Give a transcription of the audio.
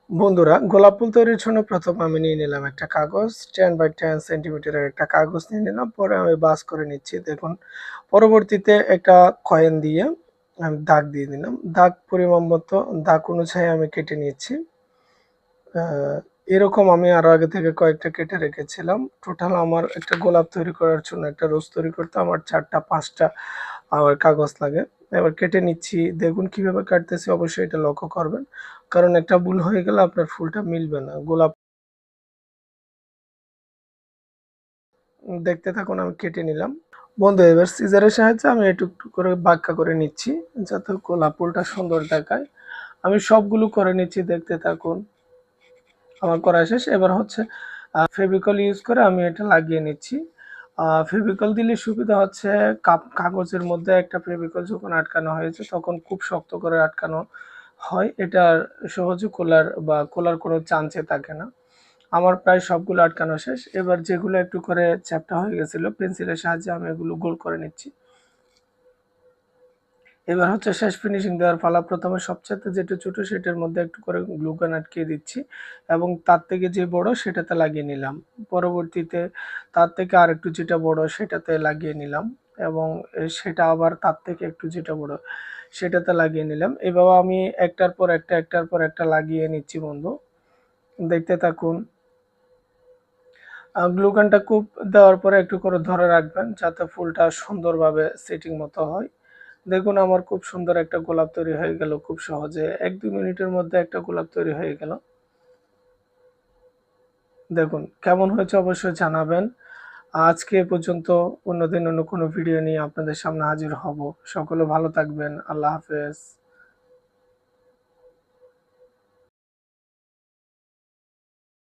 বন্ধুরা, গোলাপ ফুল তৈরির জন্য প্রথম আমি নিয়ে নিলাম একটা কাগজ, 10 বাই 10 সেন্টিমিটারের একটা কাগজ নিয়ে নিলাম। পরে আমি বাস করে নিচ্ছি। দেখুন, পরবর্তীতে একটা কয়েন দিয়ে আমি দাগ দিয়ে দিলাম। দাগ পরিমাণ মতো দাগ অনুযায়ী আমি কেটে নিচ্ছি। এরকম আমি আরো আগে থেকে কয়েকটা কেটে রেখেছিলাম। টোটাল আমার একটা গোলাপ তৈরি করার জন্য, একটা রোজ তৈরি করতে আমার 4টা 5টা আমার কাগজ লাগে। এবার কেটে নিচ্ছি। দেখুন কিভাবে কাটতেছি, অবশ্যই এটা লক্ষ্য করবেন। কারণ একটা ভুল হয়ে গেলে আপনার ফুলটা মিলবে না। গোলাপ দেখতে থাকুন, আমি কেটে নিলাম। বন্ধু, এবার সিজারের সাহায্যে আমি একটু একটু করে বাঁকা করে নিচ্ছি, যাতে গোলাপ ফুলটা সুন্দর দেখায়। আমি সবগুলো করে নিচ্ছি, দেখতে থাকুন। আমার করা শেষ। এবার হচ্ছে ফেভিকল ইউজ করে আমি এটা লাগিয়ে নিচ্ছি। ফেভিকল দিলে সুবিধা হচ্ছে, কাগজের মধ্যে একটা ফেভিকল যখন আটকানো হয়েছে তখন খুব শক্ত করে আটকানো হয়। এটা সহজে খোলার কোনো চান্সে থাকে না। আমার প্রায় সবগুলো আটকানো শেষ। এবার যেগুলো একটু করে চ্যাপ্টা হয়ে গেছিল, পেন্সিলের সাহায্যে আমি এগুলো গোল করে নিচ্ছি। এবার হচ্ছে শেষ ফিনিশিং দেওয়ার পালা। প্রথমে সবচাইতে যেটা ছোট সেটার মধ্যে একটু করে গ্লু গান আটকিয়ে দিচ্ছি এবং তার থেকে যে বড় সেটাতে লাগিয়ে নিলাম। পরবর্তীতে তার থেকে আরেকটু যেটা বড় সেটাতে লাগিয়ে নিলাম এবং সেটা আবার তার থেকে একটু যেটা বড় সেটাতে লাগিয়ে নিলাম। এভাবে আমি একটার পর একটা লাগিয়ে নিচ্ছি বন্ধু। দেখতে থাকুন। গ্লু গানটা খুব দেওয়ার পরে একটু করে ধরে রাখবেন, যাতে ফুলটা সুন্দরভাবে সেটিং মতো হয়। দেখুন, আমার খুব সুন্দর একটা গোলাপ তৈরি হয়ে গেল খুব সহজে। ১-২ মিনিটের মধ্যে একটা গোলাপ তৈরি হয়ে গেল। দেখুন কেমন হয়েছে অবশ্যই জানাবেন। আজকে এ পর্যন্ত। অন্যদিন অন্য কোনো ভিডিও নিয়ে আপনাদের সামনে হাজির হব। সকলে ভালো থাকবেন। আল্লাহ হাফেজ।